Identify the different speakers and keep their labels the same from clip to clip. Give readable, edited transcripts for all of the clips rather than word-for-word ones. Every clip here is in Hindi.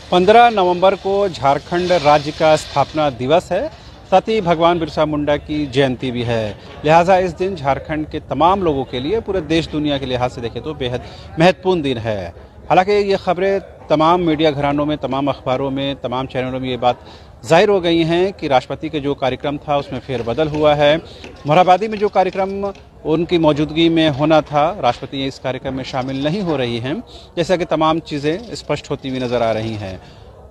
Speaker 1: 15 नवंबर को झारखंड राज्य का स्थापना दिवस है, साथ ही भगवान बिरसा मुंडा की जयंती भी है। लिहाजा इस दिन झारखंड के तमाम लोगों के लिए, पूरे देश दुनिया के लिहाज से देखें तो बेहद महत्वपूर्ण दिन है। हालांकि ये खबरें तमाम मीडिया घरानों में, तमाम अखबारों में, तमाम चैनलों में ये बात जाहिर हो गई हैं कि राष्ट्रपति के जो कार्यक्रम था उसमें फेरबदल हुआ है। मोरहाबादी में जो कार्यक्रम उनकी मौजूदगी में होना था, राष्ट्रपति इस कार्यक्रम में शामिल नहीं हो रही हैं, जैसा कि तमाम चीज़ें स्पष्ट होती हुई नज़र आ रही हैं।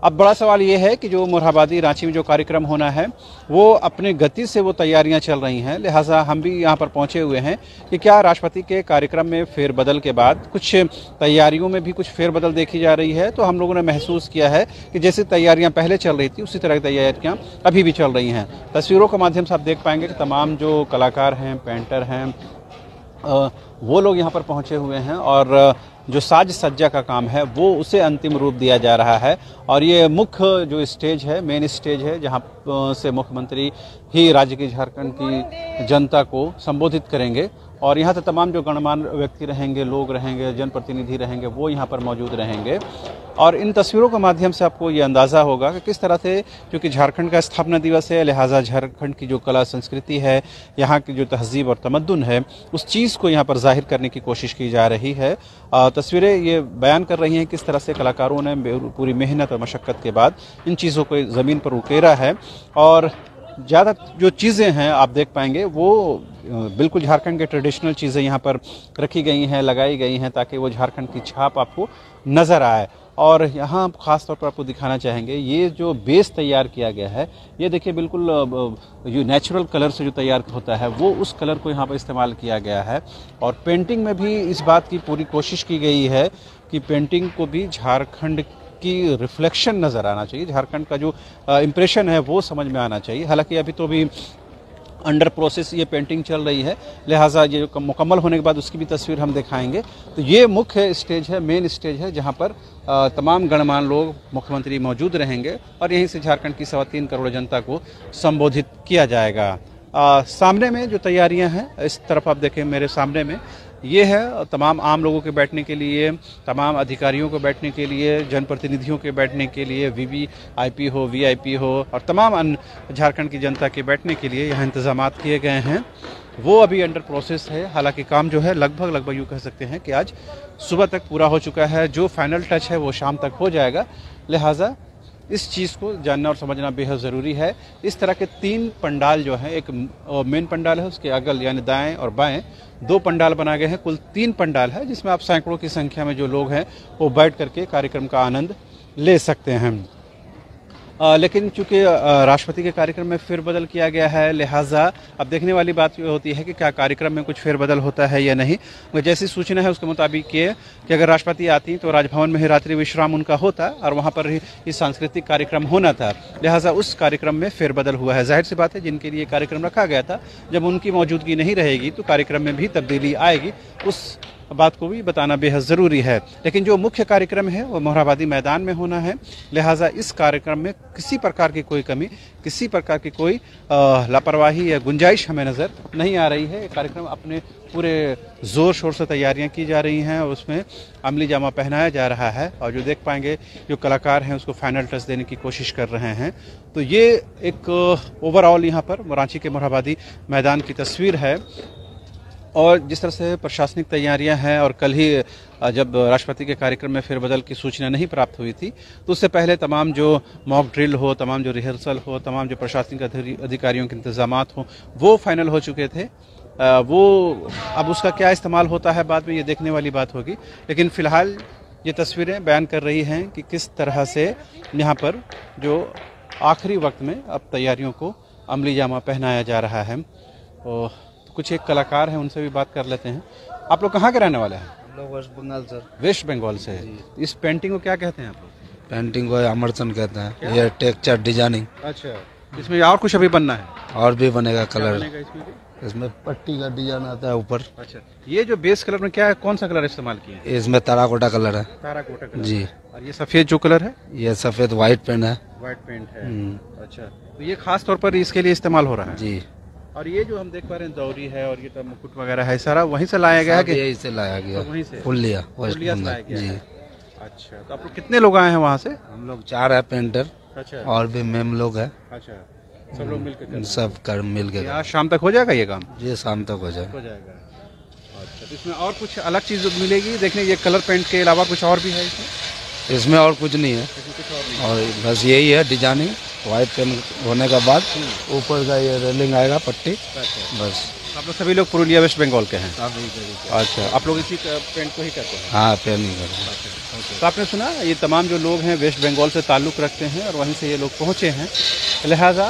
Speaker 1: अब बड़ा सवाल ये है कि जो मोरहाबादी रांची में जो कार्यक्रम होना है वो अपने गति से वो तैयारियां चल रही हैं। लिहाजा हम भी यहाँ पर पहुंचे हुए हैं कि क्या राष्ट्रपति के कार्यक्रम में फेरबदल के बाद कुछ तैयारियों में भी कुछ फेरबदल देखी जा रही है। तो हम लोगों ने महसूस किया है कि जैसी तैयारियां पहले चल रही थी उसी तरह की तैयारियां अभी भी चल रही हैं। तस्वीरों के माध्यम से आप देख पाएंगे कि तमाम जो कलाकार हैं, पेंटर हैं, वो लोग यहाँ पर पहुँचे हुए हैं और जो साज सज्जा का काम है वो उसे अंतिम रूप दिया जा रहा है। और ये मुख्य जो स्टेज है, मेन स्टेज है, जहाँ से मुख्यमंत्री ही राज्य की, झारखंड की जनता को संबोधित करेंगे और यहाँ से तमाम जो गणमान्य व्यक्ति रहेंगे, लोग रहेंगे, जनप्रतिनिधि रहेंगे, वो यहाँ पर मौजूद रहेंगे। और इन तस्वीरों के माध्यम से आपको ये अंदाज़ा होगा कि किस तरह से, क्योंकि झारखंड का स्थापना दिवस है, लिहाजा झारखंड की जो कला संस्कृति है, यहाँ की जो तहजीब और तमद्दुन है, उस चीज़ को यहाँ पर जाहिर करने की कोशिश की जा रही है। तस्वीरें ये बयान कर रही हैं किस तरह से कलाकारों ने पूरी मेहनत और मशक्क़त के बाद इन चीज़ों को ज़मीन पर उकेरा है। और ज़्यादा जो चीज़ें हैं आप देख पाएंगे वो बिल्कुल झारखंड के ट्रेडिशनल चीज़ें यहाँ पर रखी गई हैं, लगाई गई हैं, ताकि वो झारखंड की छाप आपको नज़र आए। और यहाँ ख़ास तौर पर आपको दिखाना चाहेंगे ये जो बेस तैयार किया गया है, ये देखिए बिल्कुल जो नेचुरल कलर से जो तैयार होता है वो उस कलर को यहाँ पर इस्तेमाल किया गया है। और पेंटिंग में भी इस बात की पूरी कोशिश की गई है कि पेंटिंग को भी झारखंड की रिफ्लेक्शन नज़र आना चाहिए, झारखंड का जो इम्प्रेशन है वो समझ में आना चाहिए। हालांकि अभी तो भी अंडर प्रोसेस ये पेंटिंग चल रही है, लिहाजा ये मुकम्मल होने के बाद उसकी भी तस्वीर हम दिखाएंगे। तो ये मुख्य स्टेज है, मेन स्टेज है, जहाँ पर तमाम गणमान्य लोग, मुख्यमंत्री मौजूद रहेंगे और यहीं से झारखंड की 3.25 करोड़ जनता को संबोधित किया जाएगा। सामने में जो तैयारियां हैं, इस तरफ आप देखें मेरे सामने में, ये है तमाम आम लोगों के बैठने के लिए, तमाम अधिकारियों को बैठने के लिए, जनप्रतिनिधियों के बैठने के लिए, वीवीआईपी हो, वीआईपी हो और तमाम अन्य झारखंड की जनता के बैठने के लिए यहाँ इंतजामात किए गए हैं। वो अभी अंडर प्रोसेस है। हालांकि काम जो है लगभग यूँ कह सकते हैं कि आज सुबह तक पूरा हो चुका है। जो फाइनल टच है वो शाम तक हो जाएगा। लिहाजा इस चीज़ को जानना और समझना बेहद ज़रूरी है। इस तरह के 3 पंडाल जो हैं, एक मेन पंडाल है, उसके अगल यानी दाएं और बाएं 2 पंडाल बनाए गए हैं। कुल 3 पंडाल है जिसमें आप सैकड़ों की संख्या में जो लोग हैं वो बैठ करके कार्यक्रम का आनंद ले सकते हैं। लेकिन चूंकि राष्ट्रपति के कार्यक्रम में फेरबदल किया गया है, लिहाजा अब देखने वाली बात ये होती है कि क्या कार्यक्रम में कुछ फेरबदल होता है या नहीं। जैसी सूचना है उसके मुताबिक ये कि अगर राष्ट्रपति आती तो राजभवन में ही रात्रि विश्राम उनका होता और वहाँ पर ही सांस्कृतिक कार्यक्रम होना था। लिहाजा उस कार्यक्रम में फेरबदल हुआ है। जाहिर सी बात है, जिनके लिए कार्यक्रम रखा गया था, जब उनकी मौजूदगी नहीं रहेगी तो कार्यक्रम में भी तब्दीली आएगी। उस बात को भी बताना बेहद ज़रूरी है। लेकिन जो मुख्य कार्यक्रम है वो मोरहाबादी मैदान में होना है। लिहाजा इस कार्यक्रम में किसी प्रकार की कोई कमी, किसी प्रकार की कोई लापरवाही या गुंजाइश हमें नज़र नहीं आ रही है। ये कार्यक्रम अपने पूरे ज़ोर शोर से तैयारियां की जा रही हैं, उसमें अमली जामा पहनाया जा रहा है और जो देख पाएंगे जो कलाकार हैं उसको फाइनल टच देने की कोशिश कर रहे हैं। तो ये एक ओवरऑल यहाँ पर रांची के मोरहाबादी मैदान की तस्वीर है। और जिस तरह से प्रशासनिक तैयारियां हैं, और कल ही जब राष्ट्रपति के कार्यक्रम में फेरबदल की सूचना नहीं प्राप्त हुई थी तो उससे पहले तमाम जो मॉक ड्रिल हो, तमाम जो रिहर्सल हो, तमाम जो प्रशासनिक अधिकारियों के इंतजामात हो, वो फाइनल हो चुके थे। वो अब उसका क्या इस्तेमाल होता है बाद में ये देखने वाली बात होगी। लेकिन फ़िलहाल ये तस्वीरें बयान कर रही हैं कि किस तरह से यहाँ पर जो आखिरी वक्त में अब तैयारियों को अमली जामा पहनाया जा रहा है। और कुछ एक कलाकार हैं, उनसे भी बात कर लेते हैं। आप लोग कहाँ के रहने वाले हैं?
Speaker 2: हम लोग वेस्ट बंगाल सर।
Speaker 1: वेस्ट बंगाल से। इस पेंटिंग को क्या कहते हैं आप लोग?
Speaker 2: पेंटिंग को अमरचंद कहते हैं। ये टेक्सचर डिजाइनिंग।
Speaker 1: अच्छा, इसमें और कुछ अभी बनना है?
Speaker 2: और भी बनेगा कलर।
Speaker 1: इसमें
Speaker 2: पट्टी का डिजाइन आता है ऊपर।
Speaker 1: अच्छा, ये जो बेस कलर में क्या है, कौन सा कलर इस्तेमाल किया है?
Speaker 2: इसमें ताराकोटा कलर है।
Speaker 1: ताराकोटा कलर
Speaker 2: जी।
Speaker 1: और ये सफेद जो कलर है?
Speaker 2: ये सफेद व्हाइट पेंट है।
Speaker 1: व्हाइट पेंट है। अच्छा, तो ये खास तौर पर इसके लिए इस्तेमाल हो रहा है?
Speaker 2: जी।
Speaker 1: और ये जो हम देख पा रहे हैं दौरी है और ये तो मुकुट वगैरह है, सारा वहीं से लाया गया है कि
Speaker 2: यहीं से लाया गया?
Speaker 1: वहीं से
Speaker 2: फुल लिया
Speaker 1: लाया गया
Speaker 2: जी।
Speaker 1: अच्छा, तो आप लोग कितने लोग आए हैं वहाँ से?
Speaker 2: हम लोग 4 है पेंटर,
Speaker 1: अच्छा
Speaker 2: और भी मैम लोग है।
Speaker 1: अच्छा, सब लोग मिलकर
Speaker 2: सब कर मिल के
Speaker 1: आज शाम तक हो जाएगा ये काम?
Speaker 2: ये शाम तक हो जाए।
Speaker 1: हो जाएगा। अच्छा, तो इसमें और कुछ अलग चीज़ मिलेगी देखने? ये कलर पेंट के अलावा कुछ और भी है इसमें?
Speaker 2: इसमें और कुछ नहीं है,
Speaker 1: इसमें कुछ और नहीं
Speaker 2: और बस यही है डिजाइनिंग। व्हाइट पेंट होने के बाद ऊपर का ये रेलिंग आएगा पट्टी,
Speaker 1: अच्छा।
Speaker 2: बस।
Speaker 1: आप लोग सभी लोग पुरुलिया वेस्ट बंगाल के हैं?
Speaker 2: हाँ,
Speaker 1: अच्छा, आप लोग इसी पेंट को ही करते हैं?
Speaker 2: हाँ पेंटिंग करते।
Speaker 1: तो आपने सुना ये तमाम जो लोग हैं वेस्ट बंगाल से ताल्लुक़ रखते हैं और वहीं से ये लोग पहुँचे हैं, लिहाजा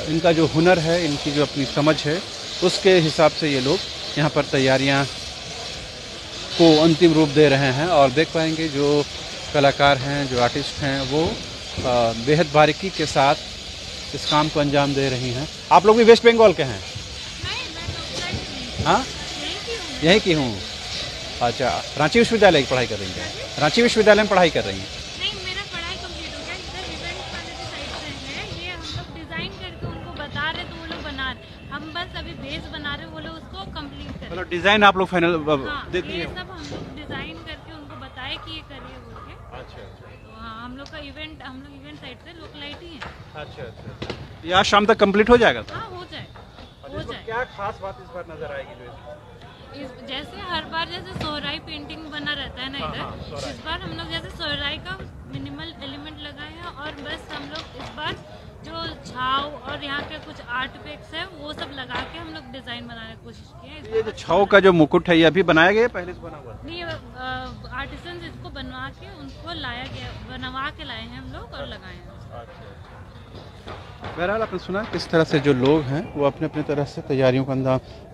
Speaker 1: इनका जो हुनर है, इनकी जो अपनी समझ है, उसके हिसाब से ये लोग यहाँ पर तैयारियाँ को अंतिम रूप दे रहे हैं। और देख पाएंगे जो कलाकार हैं, जो आर्टिस्ट हैं, वो बेहद बारीकी के साथ इस काम को अंजाम दे रही हैं। आप लोग भी वेस्ट बंगाल के हैं? हाँ, यहीं की हूँ। अच्छा, रांची विश्वविद्यालय की पढ़ाई कर रही हैं? रांची विश्वविद्यालय में पढ़ाई कर रही हैं?
Speaker 3: नहीं, मेरा पढ़ाई कंप्लीट हो गया। इधर इवेंट वाले की साइड से है, ये हम लोग डिज़ाइन करके उनको बता रहे तो वो लोग बना रहे, हम बस अभी बेस बना रहे, वो लोग उसको कंप्लीट कर रहे।
Speaker 1: मतलब डिज़ाइन आप लोग फाइनल दे दिए?
Speaker 3: ये सब हम लोग डिज़ाइन करके उनको बताए कि ये करिए बोल के।
Speaker 1: अच्छा,
Speaker 3: तो हाँ, हम लोग इवेंट साइड से लोकलाइटी है।
Speaker 1: अच्छा। ये आज शाम तक कंप्लीट हो जाएगा?
Speaker 3: हाँ, हो जाए।
Speaker 1: क्या खास बात इस बार नजर आएगी जो
Speaker 3: जैसे हर बार जैसे सोहराई पेंटिंग बना रहता है ना इधर, इस बार हम लोग जैसे सोहराई का मिनिमल एलिमेंट लगाए हैं, और बस हम लोग इस बार जो छाव और यहाँ के कुछ आर्ट पेक्स है वो सब लगा के हम लोग डिजाइन बनाने की कोशिश की है।
Speaker 1: ये जो छाव का जो मुकुट है, ये अभी बनाया गया, पहले से बना हुआ?
Speaker 3: नहीं, आर्टिसन इसको बनवा के उनको लाया गया, बनवा के लाए हैं हम लोग और लगाए हैं।
Speaker 1: बहरहाल आपने सुना किस तरह से जो लोग हैं वो अपने अपने तरह से तैयारियों का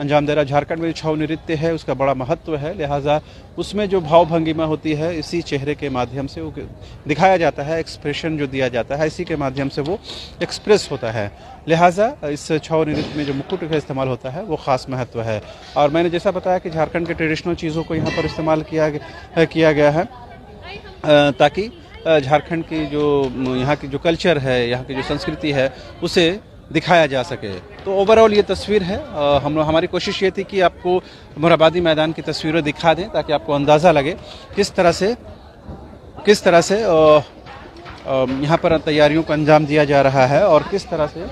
Speaker 1: अंजाम दे रहा है। झारखंड में जो छाव नृत्य है उसका बड़ा महत्व है, लिहाजा उसमें जो भाव भंगिमा होती है इसी चेहरे के माध्यम से वो दिखाया जाता है, एक्सप्रेशन जो दिया जाता है इसी के माध्यम से वो एक्सप्रेस होता है। लिहाजा इस छाव नृत्य में जो मुकुट का इस्तेमाल होता है वो ख़ास महत्व है। और मैंने जैसा बताया कि झारखंड के ट्रेडिशनल चीज़ों को यहाँ पर इस्तेमाल किया गया है ताकि झारखंड की जो यहाँ की जो कल्चर है, यहाँ की जो संस्कृति है, उसे दिखाया जा सके। तो ओवरऑल ये तस्वीर है। हमारी कोशिश ये थी कि आपको मोरहाबादी मैदान की तस्वीरें दिखा दें ताकि आपको अंदाज़ा लगे किस तरह से यहाँ पर तैयारियों को अंजाम दिया जा रहा है और किस तरह से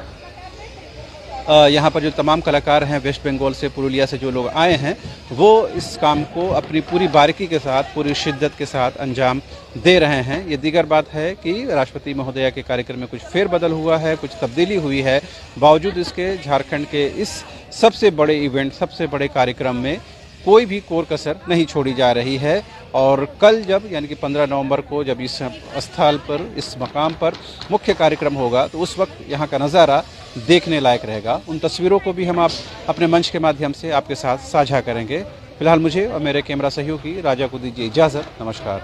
Speaker 1: यहाँ पर जो तमाम कलाकार हैं वेस्ट बंगाल से, पुरुलिया से जो लोग आए हैं, वो इस काम को अपनी पूरी बारीकी के साथ, पूरी शिद्दत के साथ अंजाम दे रहे हैं। ये दीगर बात है कि राष्ट्रपति महोदया के कार्यक्रम में कुछ फेरबदल हुआ है, कुछ तब्दीली हुई है, बावजूद इसके झारखंड के इस सबसे बड़े इवेंट, सबसे बड़े कार्यक्रम में कोई भी कोर कसर नहीं छोड़ी जा रही है। और कल जब यानी कि 15 नवंबर को जब इस स्थल पर, इस मकाम पर मुख्य कार्यक्रम होगा तो उस वक्त यहाँ का नज़ारा देखने लायक रहेगा। उन तस्वीरों को भी हम अपने मंच के माध्यम से आपके साथ साझा करेंगे। फिलहाल मुझे और मेरे कैमरा सहयोगी राजा को दीजिए इजाज़त। नमस्कार।